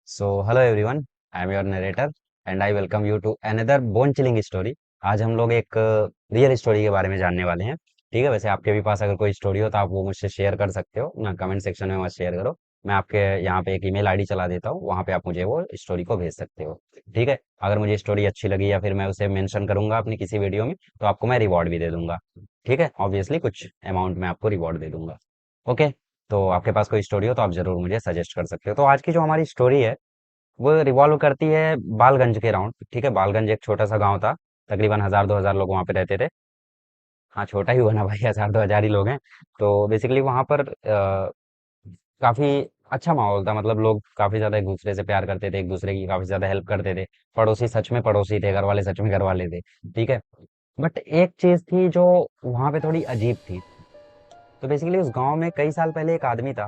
So hello everyone, I am your narrator and I welcome you to another bone chilling story. आज हम लोग एक real story के बारे में जानने वाले हैं। ठीक है, वैसे आपके भी पास अगर कोई स्टोरी हो तो आप वो मुझसे शेयर कर सकते हो ना, कमेंट सेक्शन में मत शेयर करो। मैं आपके यहाँ पे एक ईमेल आईडी चला देता हूँ, वहाँ पे आप मुझे वो स्टोरी को भेज सकते हो। ठीक है, अगर मुझे स्टोरी अच्छी लगी या फिर मैं उसे मेंशन करूंगा अपनी किसी वीडियो में तो आपको मैं रिवॉर्ड भी दे दूंगा। ठीक है, ऑब्वियसली कुछ अमाउंट में आपको रिवॉर्ड दे दूंगा। ओके, तो आपके पास कोई स्टोरी हो तो आप जरूर मुझे सजेस्ट कर सकते हो। तो आज की जो हमारी स्टोरी है वो रिवॉल्व करती है बालगंज के राउंड। ठीक है, बालगंज एक छोटा सा गांव था। तकरीबन 1000-2000 लोग वहाँ पे रहते थे। हाँ, छोटा ही हुआ ना भाई, 1000-2000 ही लोग हैं। तो बेसिकली वहाँ पर काफी अच्छा माहौल था। मतलब लोग काफी ज्यादा एक दूसरे से प्यार करते थे, एक दूसरे की काफी ज्यादा हेल्प करते थे। पड़ोसी सच में पड़ोसी थे, घर वाले सच में घर वाले थे। ठीक है, बट एक चीज थी जो वहाँ पे थोड़ी अजीब थी। तो बेसिकली उस गांव में कई साल पहले एक आदमी था।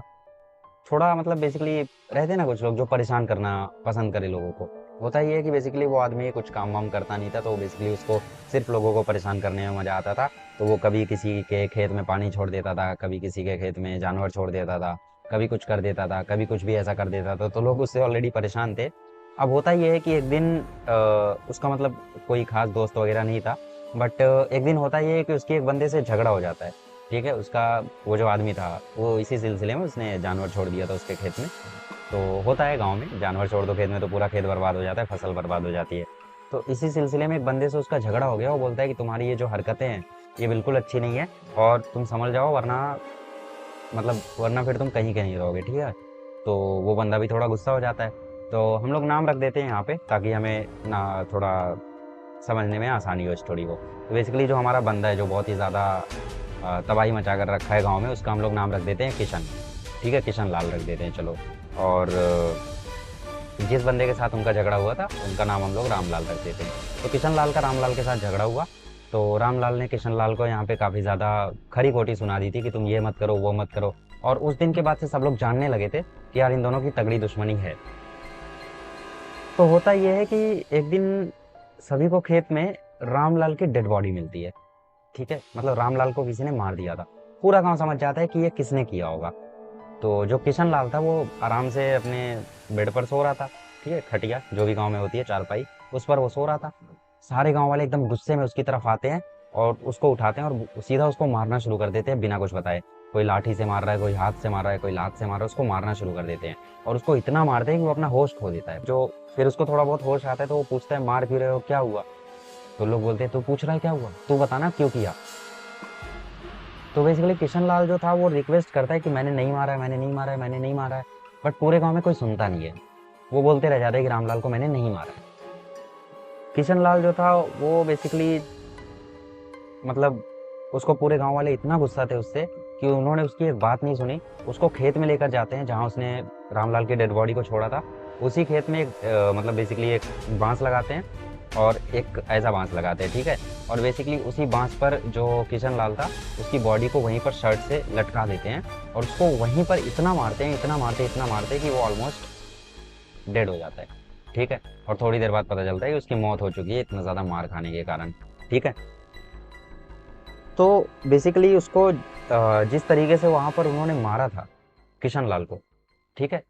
थोड़ा मतलब बेसिकली रहते ना कुछ लोग जो परेशान करना पसंद करे लोगों को। होता ये है कि बेसिकली वो आदमी कुछ काम वाम करता नहीं था, तो बेसिकली उसको सिर्फ लोगों को परेशान करने में मजा आता था। तो वो कभी किसी के खेत में पानी छोड़ देता था, कभी किसी के खेत में जानवर छोड़ देता था, कभी कुछ कर देता था, कभी कुछ भी ऐसा कर देता था। तो लोग उससे ऑलरेडी परेशान थे। अब होता ये है कि एक दिन उसका मतलब कोई खास दोस्त वगैरह नहीं था। बट एक दिन होता ये है कि उसकी एक बंदे से झगड़ा हो जाता है। ठीक है, उसका वो जो आदमी था वो इसी सिलसिले में उसने जानवर छोड़ दिया था उसके खेत में। तो होता है गांव में, जानवर छोड़ दो खेत में तो पूरा खेत बर्बाद हो जाता है, फसल बर्बाद हो जाती है। तो इसी सिलसिले में एक बंदे से उसका झगड़ा हो गया। वो बोलता है कि तुम्हारी ये जो हरकतें हैं ये बिल्कुल अच्छी नहीं है और तुम समझ जाओ, वरना मतलब वरना फिर तुम कहीं कहीं रहोगे। ठीक है, तो वो बंदा भी थोड़ा गुस्सा हो जाता है। तो हम लोग नाम रख देते हैं यहाँ पे ताकि हमें ना थोड़ा समझने में आसानी हो स्टोरी को। तो बेसिकली जो हमारा बंदा है जो बहुत ही ज़्यादा तबाही मचा कर रखा है गांव में, उसका हम लोग नाम रख देते हैं किशन। ठीक है, किशन लाल रख देते हैं चलो। और जिस बंदे के साथ उनका झगड़ा हुआ था उनका नाम हम लोग रामलाल रख देते हैं। तो किशन लाल का रामलाल के साथ झगड़ा हुआ। तो रामलाल ने किशन लाल को यहाँ पे काफ़ी ज़्यादा खरी खोटी सुना दी थी कि तुम ये मत करो वो मत करो। और उस दिन के बाद से सब लोग जानने लगे थे कि यार इन दोनों की तगड़ी दुश्मनी है। तो होता यह है कि एक दिन सभी को खेत में रामलाल की डेड बॉडी मिलती है। ठीक है, मतलब रामलाल को किसी ने मार दिया था। पूरा गांव समझ जाता है कि ये किसने किया होगा। तो जो किशन लाल था वो आराम से अपने बेड पर सो रहा था। ठीक है, खटिया जो भी गांव में होती है चारपाई, उस पर वो सो रहा था। सारे गांव वाले एकदम गुस्से में उसकी तरफ आते हैं और उसको उठाते हैं और सीधा उसको मारना शुरू कर देते हैं बिना कुछ बताए। कोई लाठी से मार रहा है, कोई हाथ से मार रहा है, कोई लात से मार रहा है, उसको मारना शुरू कर देते हैं। और उसको इतना मारते हैं कि वो अपना होश खो देता है। जो फिर उसको थोड़ा बहुत होश आता है तो वो पूछता है मार क्यों रहे हो, क्या हुआ। तो लोग बोलते हैं तू पूछ रहा है क्या हुआ, तू बताना क्यों किया। तो बेसिकली किशन लाल जो था वो रिक्वेस्ट करता है कि मैंने नहीं मारा है, मैंने नहीं मारा है, मैंने नहीं मारा है। बट पूरे गांव में कोई सुनता नहीं है। वो बोलते रह जाते हैं कि रामलाल को मैंने नहीं मारा है। किशन लाल जो था वो बेसिकली मतलब उसको पूरे गांव वाले इतना गुस्सा थे उससे कि उन्होंने उसकी एक बात नहीं सुनी। उसको खेत में लेकर जाते हैं जहां उसने रामलाल की डेड बॉडी को छोड़ा था। उसी खेत में मतलब बेसिकली एक बांस लगाते हैं और एक ऐसा बांस लगाते हैं। ठीक है, और बेसिकली उसी बांस पर जो किशन लाल था उसकी बॉडी को वहीं पर शर्ट से लटका देते हैं और उसको वहीं पर इतना मारते हैं, इतना मारते हैं, इतना मारते हैं कि वो ऑलमोस्ट डेड हो जाता है। ठीक है, और थोड़ी देर बाद पता चलता है कि उसकी मौत हो चुकी है इतना ज़्यादा मार खाने के कारण। ठीक है, तो बेसिकली उसको जिस तरीके से वहां पर उन्होंने मारा था किशन लाल को, ठीक है,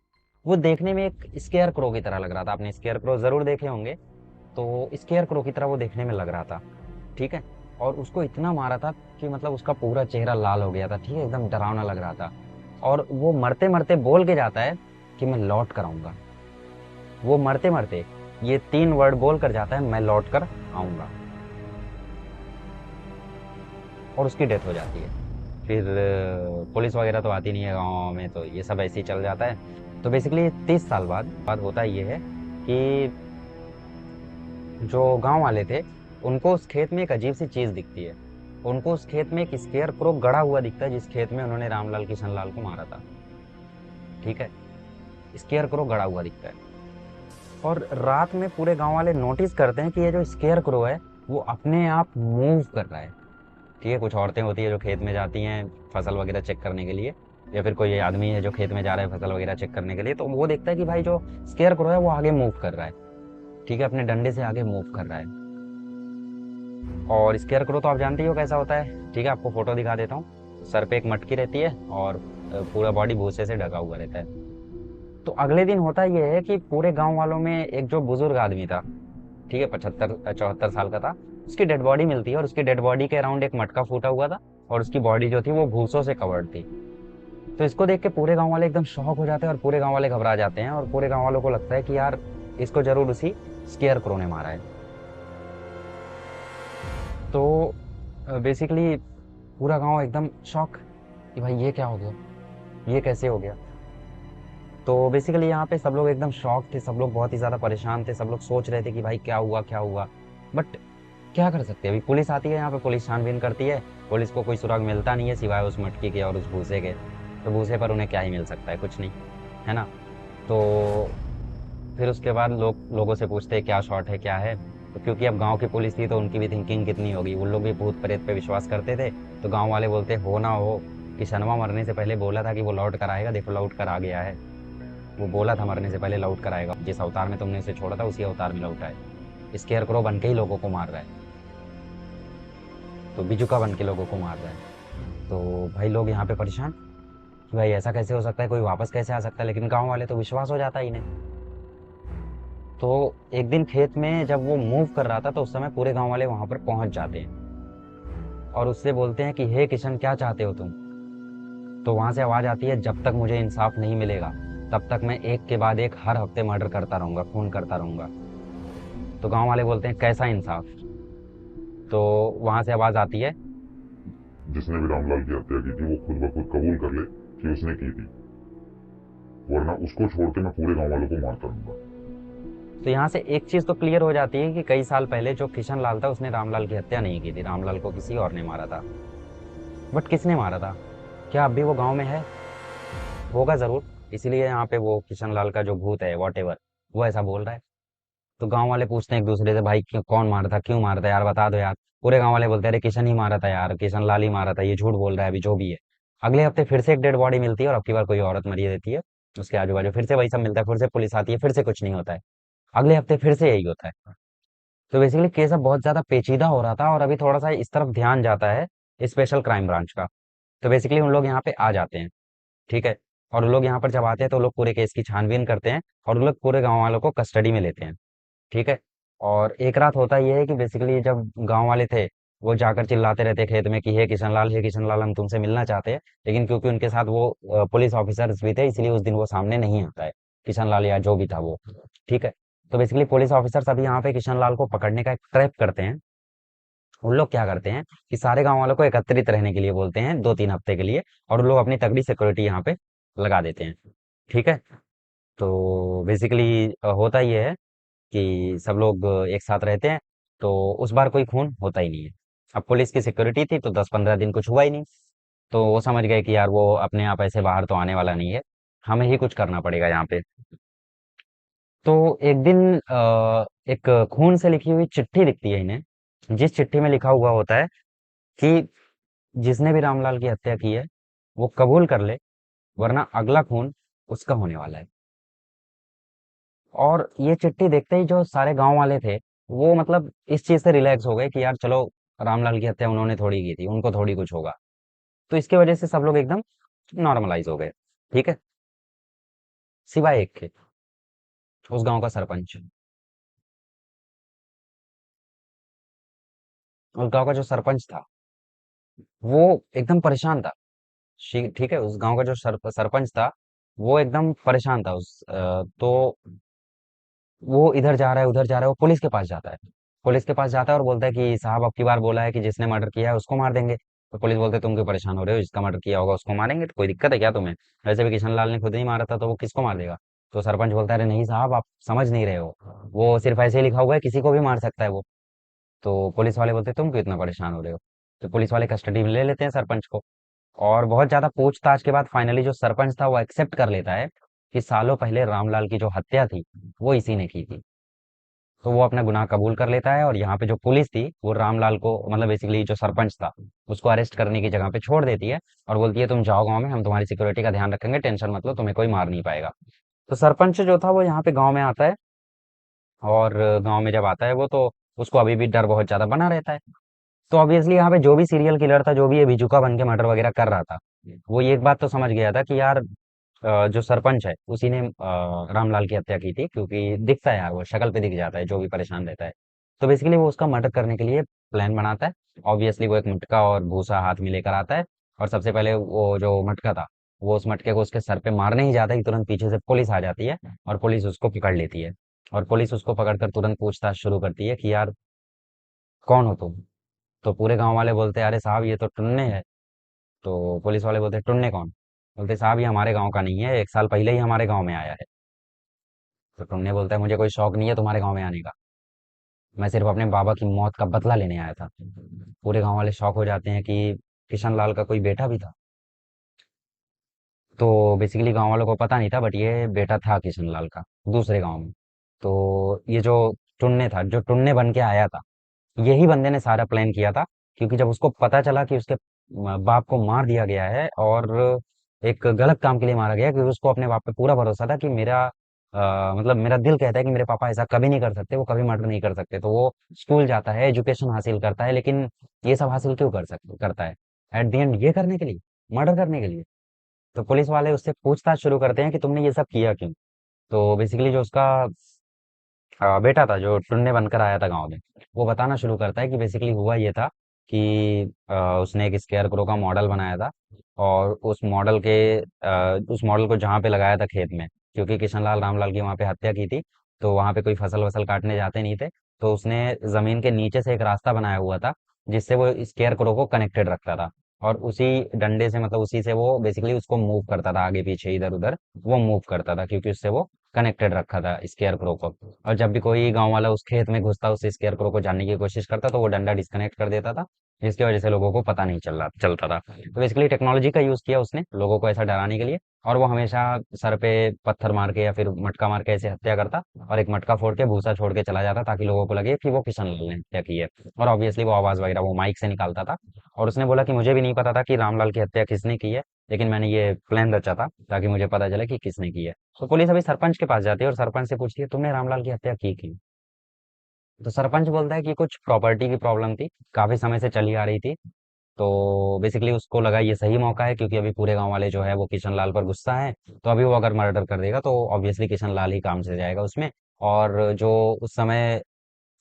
वो देखने में एक स्केयर क्रो की तरह लग रहा था। आपने स्केयर क्रो जरूर देखे होंगे। तो स्केयर क्रो की तरह वो देखने में लग रहा था। ठीक है, और उसको इतना मारा था कि मतलब उसका पूरा चेहरा लाल हो गया था। ठीक है, एकदम डरावना लग रहा था। और वो मरते मरते बोल के जाता है कि मैं लौट कर आऊंगा। वो मरते मरते ये 3 वर्ड बोल कर जाता है, मैं लौट कर आऊंगा। और उसकी डेथ हो जाती है। फिर पुलिस वगैरह तो आती नहीं है गाँव में, तो ये सब ऐसे ही चल जाता है। तो बेसिकली 30 साल बाद होता ये है कि जो गांव वाले थे उनको उस खेत में एक अजीब सी चीज दिखती है। उनको उस खेत में एक स्केयर क्रो गड़ा हुआ दिखता है जिस खेत में उन्होंने रामलाल किशन लाल को मारा था। ठीक है, स्केयर क्रो गड़ा हुआ दिखता है। और रात में पूरे गांव वाले नोटिस करते हैं कि ये जो स्केयर क्रो है वो अपने आप मूव कर रहा है। ठीक है, कुछ औरतें होती है जो खेत में जाती हैं फसल वगैरह चेक करने के लिए, या फिर कोई आदमी है जो खेत में जा रहा है फसल वगैरह चेक करने के लिए, तो वो देखता है कि भाई जो स्केयर क्रो है वो आगे मूव कर रहा है। ठीक है, अपने डंडे से आगे मूव कर रहा है। और स्केयर क्रो तो आप जानते ही हो कैसा होता है। ठीक है, आपको फोटो दिखा देता हूँ। सर पे एक मटकी रहती है और पूरा बॉडी भूसे से ढका हुआ रहता है। तो अगले दिन होता ये है कि पूरे गांव वालों में एक जो बुजुर्ग आदमी था, ठीक है, 75 74 साल का था, उसकी डेड बॉडी मिलती है और उसकी डेड बॉडी के अराउंड एक मटका फूटा हुआ था और उसकी बॉडी जो थी वो भूसों से कवर्ड थी। तो इसको देख के पूरे गांव वाले एकदम शॉक हो जाते हैं और पूरे गांव वाले घबरा जाते हैं और पूरे गांव वालों को लगता है कि यार इसको जरूर उसी स्केयर क्रो ने मारा है। तो बेसिकली पूरा गांव एकदम शॉक कि भाई ये क्या हो गया, ये कैसे हो गया। तो बेसिकली यहाँ पे सब लोग एकदम शॉक थे, सब लोग बहुत ही ज्यादा परेशान थे, सब लोग सोच रहे थे कि भाई क्या हुआ क्या हुआ। बट क्या कर सकते हैं, अभी पुलिस आती है यहाँ पे, पुलिस छानबीन करती है, पुलिस को कोई सुराग मिलता नहीं है सिवाय उस मटकी के और उस भूसे के। तो भूसे पर उन्हें क्या ही मिल सकता है, कुछ नहीं, है ना। तो फिर उसके बाद लोगों से पूछते हैं क्या शॉट है क्या है। तो क्योंकि अब गांव की पुलिस थी तो उनकी भी थिंकिंग कितनी होगी, उन लोग भी भूत प्रेत पे विश्वास करते थे। तो गांव वाले बोलते हो ना हो कि शनमा मरने से पहले बोला था कि वो लौट कर आएगा, देखो लौट कर आ गया है। वो बोला था मरने से पहले लौट कर आएगा, जिस अवतार में तुमने उसे छोड़ा था उसी अवतार में लौटा है। स्केयर क्रो बन के ही लोगों को मार रहा है, तो बिजुका बन के लोगों को मार रहा है। तो भाई लोग यहाँ पे परेशान कि भाई ऐसा कैसे हो सकता है, कोई वापस कैसे आ सकता है, लेकिन गांव वाले तो विश्वास हो जाता है इन्हें। तो एक दिन खेत में जब वो मूव कर रहा था तो उस समय पूरे गांव वाले वहां पर पहुंच जाते हैं और उससे बोलते हैं कि हे किशन क्या चाहते हो तुम। तो वहां से आवाज आती है, जब तक मुझे इंसाफ नहीं मिलेगा तब तक मैं एक के बाद एक हर हफ्ते मर्डर करता रहूंगा, खून करता रहूंगा। तो गांव वाले बोलते हैं कैसा इंसाफ। तो वहां से आवाज आती है, जिसने भी रामलाल की हत्या की थी वो खुद ब खुद कबूल कर ले कि उसने की थी, वरना उसको छोड़ के मैं पूरे गांव वालों को मारता रहूंगा। तो यहाँ से एक चीज तो क्लियर हो जाती है कि कई साल पहले जो किशन लाल था उसने रामलाल की हत्या नहीं की थी, रामलाल को किसी और ने मारा था। बट किसने मारा था, क्या अब भी वो गांव में है, होगा जरूर। इसीलिए यहाँ पे वो किशन लाल का जो भूत है वॉट एवर, वो ऐसा बोल रहा है। तो गांव वाले पूछते हैं एक दूसरे से, भाई क्यों, कौन मारा था, क्यों मारा था यार, बता दो यार। पूरे गांव वाले बोलते हैं अरे किशन ही मारा था यार, किशन लाल ही मारा था, ये झूठ बोल रहा है अभी जो भी है। अगले हफ्ते फिर से एक डेड बॉडी मिलती है और अब की बार कोई औरत मरी देती है। उसके आजू बाजू फिर से वही सब मिलता है, फिर से पुलिस आती है, फिर से कुछ नहीं होता है। अगले हफ्ते फिर से यही होता है। तो बेसिकली केस अब बहुत ज्यादा पेचीदा हो रहा था और अभी थोड़ा सा इस तरफ ध्यान जाता है स्पेशल क्राइम ब्रांच का। तो बेसिकली उन लोग यहाँ पे आ जाते हैं, ठीक है। और उन लोग यहाँ पर जब आते हैं तो लोग पूरे केस की छानबीन करते हैं और उन लोग पूरे गांव वालों को कस्टडी में लेते हैं, ठीक है। और एक रात होता ये है कि बेसिकली जब गांव वाले थे वो जाकर चिल्लाते रहते खेत में कि हे किशन लाल हम तुमसे मिलना चाहते हैं। लेकिन क्योंकि उनके साथ वो पुलिस ऑफिसर्स भी थे इसलिए उस दिन वो सामने नहीं आता है, किशन लाल या जो भी था वो, ठीक है। तो बेसिकली पुलिस ऑफिसर्स अभी यहाँ पे किशन लाल को पकड़ने का एक ट्रैप करते हैं। उन लोग क्या करते हैं कि सारे गांव वालों को एकत्रित रहने के लिए बोलते हैं 2 3 हफ्ते के लिए, और उन लोग अपनी तगड़ी सिक्योरिटी यहाँ पे लगा देते हैं, ठीक है। तो बेसिकली होता ये है कि सब लोग एक साथ रहते हैं। तो उस बार कोई खून होता ही नहीं है। अब पुलिस की सिक्योरिटी थी तो 10 15 दिन कुछ हुआ ही नहीं। तो वो समझ गए कि यार वो अपने आप ऐसे बाहर तो आने वाला नहीं है, हमें ही कुछ करना पड़ेगा यहाँ पे। तो एक दिन एक खून से लिखी हुई चिट्ठी दिखती है इन्हें, जिस चिट्ठी में लिखा हुआ होता है कि जिसने भी रामलाल की हत्या की है वो कबूल कर ले, वरना अगला खून उसका होने वाला है। और ये चिट्ठी देखते ही जो सारे गांव वाले थे वो मतलब इस चीज से रिलैक्स हो गए कि यार चलो, रामलाल की हत्या उन्होंने थोड़ी की थी, उनको थोड़ी कुछ होगा। तो इसके वजह से सब लोग एकदम नॉर्मलाइज हो गए, ठीक है, सिवाय एक के, उस गांव का सरपंच। उस गांव का जो सरपंच था वो एकदम परेशान था। ठीक है, उस गांव का जो सरपंच था वो एकदम परेशान था। तो वो इधर जा रहा है उधर जा रहा है, वो पुलिस के पास जाता है। पुलिस के पास जाता है और बोलता है कि साहब अब की बार बोला है कि जिसने मर्डर किया है उसको मार देंगे। तो पुलिस बोलते है तुम क्यों परेशान हो रहे हो, जिसका मर्डर किया होगा उसको मारेंगे, तो कोई दिक्कत है क्या तुम्हें, वैसे भी किशन लाल ने खुद ही मारा था तो वो किसको मार देगा। तो सरपंच बोलता है अरे नहीं साहब आप समझ नहीं रहे हो, वो सिर्फ ऐसे ही लिखा हुआ है, किसी को भी मार सकता है वो। तो पुलिस वाले बोलते हैं तुम क्यों इतना परेशान हो रहे हो। तो पुलिस वाले कस्टडी में ले लेते हैं सरपंच को। और बहुत ज्यादा पूछताछ के बाद फाइनली जो सरपंच था वो एक्सेप्ट कर लेता है कि सालों पहले रामलाल की जो हत्या थी वो इसी ने की थी। तो वो अपना गुनाह कबूल कर लेता है और यहाँ पे जो पुलिस थी वो रामलाल को मतलब बेसिकली जो सरपंच था उसको अरेस्ट करने की जगह पे छोड़ देती है और बोलती है तुम जाओ गांव में, हम तुम्हारी सिक्योरिटी का ध्यान रखेंगे, टेंशन मत लो, तुम्हें कोई मार नहीं पाएगा। तो सरपंच जो था वो यहाँ पे गांव में आता है और गांव में जब आता है वो तो उसको अभी भी डर बहुत ज्यादा बना रहता है। तो ऑब्वियसली यहाँ पे जो भी सीरियल किलर था, जो भी ये भिजुका बन के मर्डर वगैरह कर रहा था, वो ये एक बात तो समझ गया था कि यार जो सरपंच है उसी ने रामलाल की हत्या की थी, क्योंकि दिखता है यार, वो शक्ल पे दिख जाता है जो भी परेशान रहता है। तो बेसिकली वो उसका मर्डर करने के लिए प्लान बनाता है। ऑब्वियसली वो एक मटका और भूसा हाथ में लेकर आता है, और सबसे पहले वो जो मटका था, वो उस मटके को उसके सर पे मारने ही जाता है कि तुरंत पीछे से पुलिस आ जाती है, और पुलिस उसको पकड़ लेती है। और पुलिस उसको पकड़कर तुरंत पूछताछ शुरू करती है कि यार कौन हो तुम। तो पूरे गांव वाले बोलते हैं अरे साहब ये तो टुन्ने है। तो पुलिस वाले बोलते हैं टुन्ने कौन। बोलते साहब ये हमारे गांव का नहीं है, 1 साल पहले ही हमारे गांव में आया है। तो टुन्ने बोलता है मुझे कोई शौक नहीं है तुम्हारे गांव में आने का, मैं सिर्फ अपने बाबा की मौत का बदला लेने आया था। पूरे गांव वाले शौक हो जाते हैं कि किशन लाल का कोई बेटा भी था। तो बेसिकली गांव वालों को पता नहीं था, बट ये बेटा था किशन लाल का, दूसरे गांव में। तो ये जो टुन्ने था, जो टुन्ने बन के आया था, यही बंदे ने सारा प्लान किया था। क्योंकि जब उसको पता चला कि उसके बाप को मार दिया गया है, और एक गलत काम के लिए मारा गया है, क्योंकि उसको अपने बाप पे पूरा भरोसा था कि मेरा मतलब मेरा दिल कहता है कि मेरे पापा ऐसा कभी नहीं कर सकते, वो कभी मर्डर नहीं कर सकते। तो वो स्कूल जाता है, एजुकेशन हासिल करता है, लेकिन ये सब हासिल क्यों करता है एट द एंड, ये करने के लिए, मर्डर करने के लिए। तो पुलिस वाले उससे पूछताछ शुरू करते हैं कि तुमने ये सब किया क्यों। तो बेसिकली जो उसका बेटा था, जो टुन्ने बनकर आया था गांव में, वो बताना शुरू करता है कि बेसिकली हुआ ये था कि उसने एक स्केयर क्रो का मॉडल बनाया था, और उस मॉडल को जहाँ पे लगाया था खेत में, क्योंकि किशनलाल रामलाल की वहाँ पे हत्या की थी, तो वहाँ पे कोई फसल वसल काटने जाते नहीं थे। तो उसने जमीन के नीचे से एक रास्ता बनाया हुआ था, जिससे वो स्केयर क्रो को कनेक्टेड रखता था। और उसी डंडे से, मतलब उसी से वो बेसिकली उसको मूव करता था, आगे पीछे इधर उधर वो मूव करता था, क्योंकि उससे वो कनेक्टेड रखा था स्केयर क्रो को। और जब भी कोई गांव वाला उस खेत में घुसता, उस स्केयर क्रो को जानने की कोशिश करता, तो वो डंडा डिस्कनेक्ट कर देता था, जिसकी वजह से लोगों को पता नहीं चलता था। तो बेसिकली टेक्नोलॉजी का यूज किया उसने लोगों को ऐसा डराने के लिए। और वो हमेशा सर पे पत्थर मार के या फिर मटका मार के ऐसे हत्या करता, और एक मटका फोड़ के भूसा छोड़ के चला जाता, ताकि लोगों को लगे कि वो किशन लाल ने हत्या की है। और ऑब्वियसली वो आवाज वगैरह वो माइक से निकालता था। और उसने बोला कि मुझे भी नहीं पता था कि रामलाल की हत्या किसने की है, लेकिन मैंने ये प्लान रचा था ताकि मुझे पता चले कि किसने की है। तो पुलिस अभी सरपंच के पास जाती है और सरपंच से पूछती है तुमने रामलाल की हत्या की क्यों। तो सरपंच बोलता है कि कुछ प्रॉपर्टी की प्रॉब्लम थी, काफी समय से चली आ रही थी। तो बेसिकली उसको लगा ये सही मौका है, क्योंकि अभी पूरे गांव वाले जो है वो किशन लाल पर गुस्सा है। तो अभी वो अगर मर्डर कर देगा तो ऑब्वियसली किशन लाल ही काम से जाएगा उसमें। और जो उस समय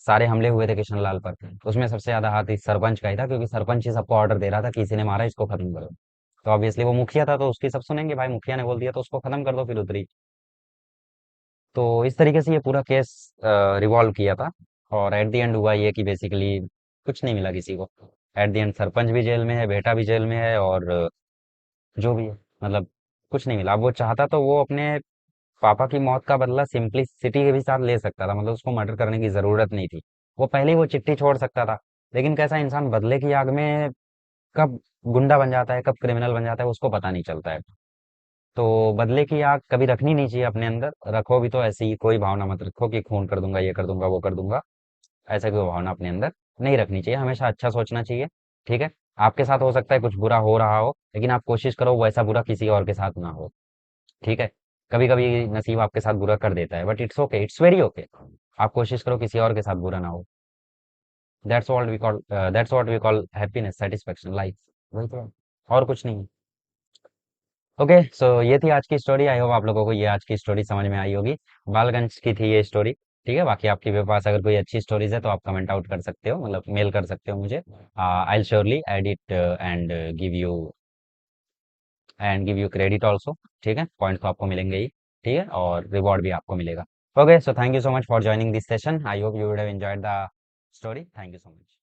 सारे हमले हुए थे किशन लाल पर, उसमें सबसे ज्यादा हाथ इस सरपंच का ही था, क्योंकि सरपंच ही सबको ऑर्डर दे रहा था कि इसी ने मारा, इसको खत्म करो। तो ऑब्वियसली वो मुखिया था, तो उसकी सब सुनेंगे, भाई मुखिया ने बोल दिया तो उसको खत्म कर दो फिर उतरी। तो इस तरीके से ये पूरा केस रिवॉल्व किया था। और एट द एंड हुआ ये कि बेसिकली कुछ नहीं मिला किसी को। एट द एंड सरपंच भी जेल में है, बेटा भी जेल में है, और जो भी है, मतलब कुछ नहीं मिला। अब वो चाहता तो वो अपने पापा की मौत का बदला सिंपलिसिटी के भी साथ ले सकता था, मतलब उसको मर्डर करने की जरूरत नहीं थी। वो पहले ही वो चिट्ठी छोड़ सकता था। लेकिन कैसा इंसान बदले की आग में कब गुंडा बन जाता है, कब क्रिमिनल बन जाता है, उसको पता नहीं चलता है। तो बदले की आग कभी रखनी नहीं चाहिए अपने अंदर। रखो भी तो ऐसी ही कोई भावना मत रखो कि खून कर दूंगा, ये कर दूंगा, वो कर दूंगा। ऐसा कोई भावना अपने अंदर नहीं रखनी चाहिए, हमेशा अच्छा सोचना चाहिए। ठीक है। आपके साथ हो सकता है कुछ बुरा हो रहा हो, लेकिन आप कोशिश करो वैसा बुरा किसी और के साथ ना हो। ठीक है। कभी कभी नसीब आपके साथ बुरा कर देता है, but it's okay, it's very okay. आप कोशिश करो किसी और के साथ बुरा ना हो। That's what we call happiness, satisfaction, life. वही तो है। और कुछ नहीं। ओके, सो ये थी आज की स्टोरी। आई होप आप लोगों को ये आज की स्टोरी समझ में आई होगी। बालगंज की थी ये स्टोरी। ठीक है, बाकी आपके भी पास अगर कोई अच्छी स्टोरीज है तो आप कमेंट आउट कर सकते हो, मतलब मेल कर सकते हो मुझे। I will surely edit and give you credit also. ठीक है, पॉइंट तो आपको मिलेंगे ही। ठीक है, और रिवॉर्ड भी आपको मिलेगा। Okay, so thank you so much for joining this session. I hope you would have enjoyed the story. Thank you so much.